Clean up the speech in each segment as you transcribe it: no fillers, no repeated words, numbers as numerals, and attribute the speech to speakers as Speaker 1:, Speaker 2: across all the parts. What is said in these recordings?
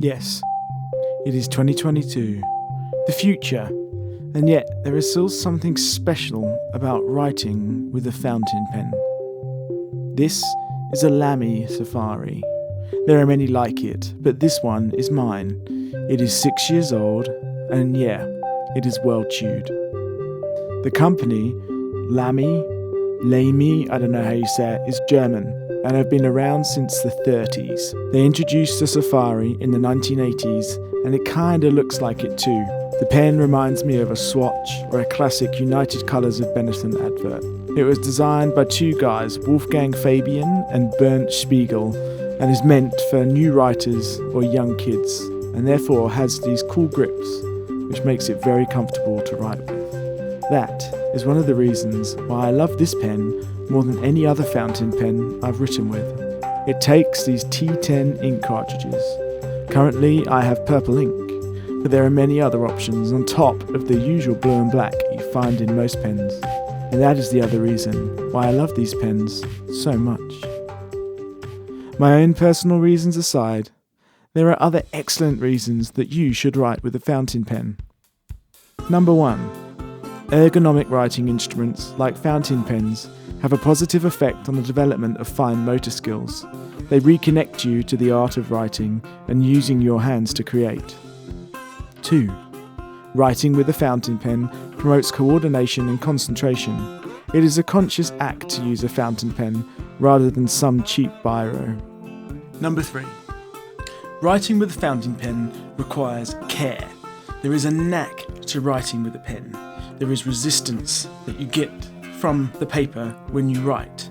Speaker 1: Yes, it is 2022, the future, and yet there is still something special about writing with a fountain pen. This is a Lamy Safari. There are many like it, but this one is mine. It is 6 years old, and yeah, it is well chewed. The company, Lamy, I don't know how you say it, is German, and have been around since the 30s. They introduced the Safari in the 1980s, and it kinda looks like it too. The pen reminds me of a Swatch or a classic United Colours of Benetton advert. It was designed by two guys, Wolfgang Fabian and Bernd Spiegel, and is meant for new writers or young kids, and therefore has these cool grips, which makes it very comfortable to write with. That is one of the reasons why I love this pen more than any other fountain pen I've written with. It takes these T10 ink cartridges. Currently I have purple ink, but there are many other options on top of the usual blue and black you find in most pens. And that is the other reason why I love these pens so much. My own personal reasons aside, there are other excellent reasons that you should write with a fountain pen. Number 1. Ergonomic writing instruments like fountain pens have a positive effect on the development of fine motor skills. They reconnect you to the art of writing and using your hands to create. 2. Writing with a fountain pen promotes coordination and concentration. It is a conscious act to use a fountain pen rather than some cheap biro. Number 3. Writing with a fountain pen requires care. There is a knack to writing with a pen. There is resistance that you get from the paper when you write,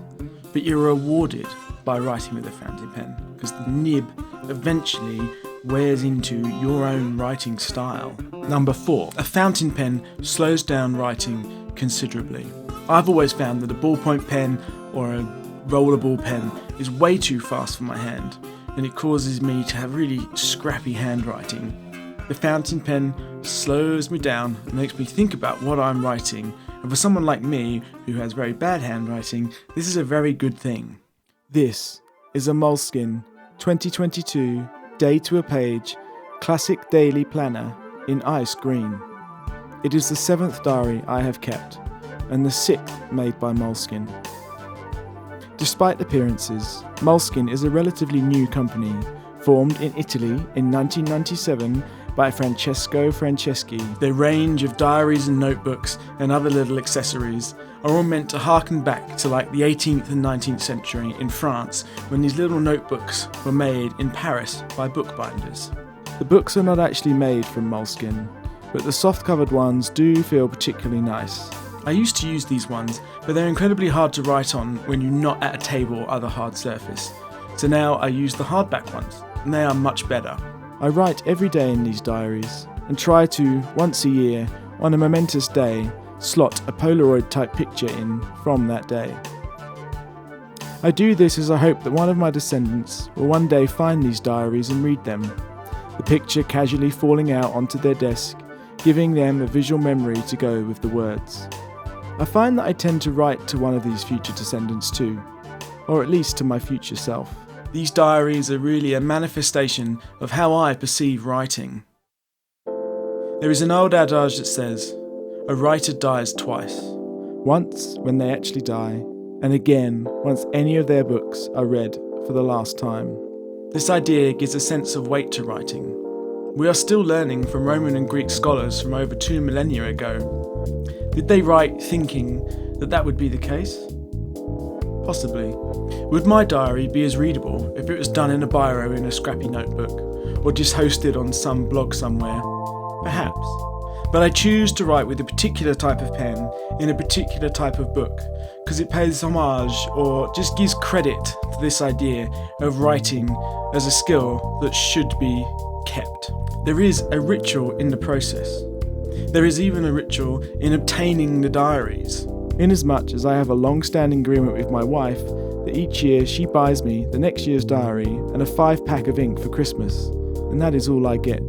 Speaker 1: but you're rewarded by writing with a fountain pen because the nib eventually wears into your own writing style. Number 4. A fountain pen slows down writing considerably. I've always found that a ballpoint pen or a rollerball pen is way too fast for my hand, and it causes me to have really scrappy handwriting. The fountain pen slows me down and makes me think about what I'm writing, and for someone like me who has very bad handwriting, this is a very good thing. This is a Moleskine 2022 Day to a Page Classic Daily Planner in ice green. It is the 7th diary I have kept, and the 6th made by Moleskine. Despite appearances, Moleskine is a relatively new company, formed in Italy in 1997 by Francesco Franceschi. Their range of diaries and notebooks and other little accessories are all meant to harken back to like the 18th and 19th century in France, when these little notebooks were made in Paris by bookbinders. The books are not actually made from Moleskine, but the soft-covered ones do feel particularly nice. I used to use these ones, but they're incredibly hard to write on when you're not at a table or other hard surface. So now I use the hardback ones, and they are much better. I write every day in these diaries, and try to, once a year, on a momentous day, slot a Polaroid type picture in from that day. I do this as I hope that one of my descendants will one day find these diaries and read them, the picture casually falling out onto their desk, giving them a visual memory to go with the words. I find that I tend to write to one of these future descendants too, or at least to my future self. These diaries are really a manifestation of how I perceive writing. There is an old adage that says, a writer dies twice. Once when they actually die, and again once any of their books are read for the last time. This idea gives a sense of weight to writing. We are still learning from Roman and Greek scholars from over 2 millennia ago. Did they write thinking that that would be the case? Possibly. Would my diary be as readable if it was done in a biro in a scrappy notebook, or just hosted on some blog somewhere? Perhaps. But I choose to write with a particular type of pen in a particular type of book, because it pays homage or just gives credit to this idea of writing as a skill that should be kept. There is a ritual in the process. There is even a ritual in obtaining the diaries. Inasmuch as I have a long-standing agreement with my wife that each year she buys me the next year's diary and a 5-pack of ink for Christmas, and that is all I get.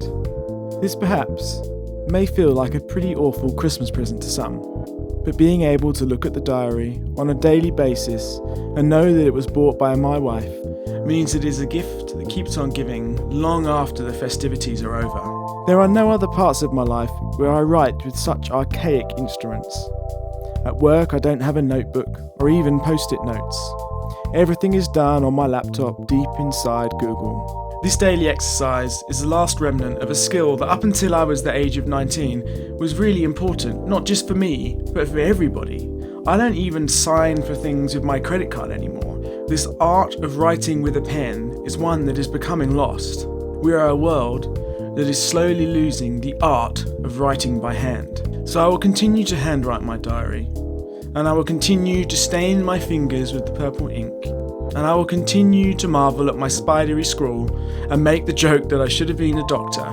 Speaker 1: This perhaps may feel like a pretty awful Christmas present to some, but being able to look at the diary on a daily basis and know that it was bought by my wife means it is a gift that keeps on giving long after the festivities are over. There are no other parts of my life where I write with such archaic instruments. At work I don't have a notebook or even post-it notes. Everything is done on my laptop deep inside Google. This daily exercise is the last remnant of a skill that up until I was the age of 19 was really important, not just for me, but for everybody. I don't even sign for things with my credit card anymore. This art of writing with a pen is one that is becoming lost. We are a world that is slowly losing the art of writing by hand. So I will continue to handwrite my diary, and I will continue to stain my fingers with the purple ink, and I will continue to marvel at my spidery scrawl and make the joke that I should have been a doctor.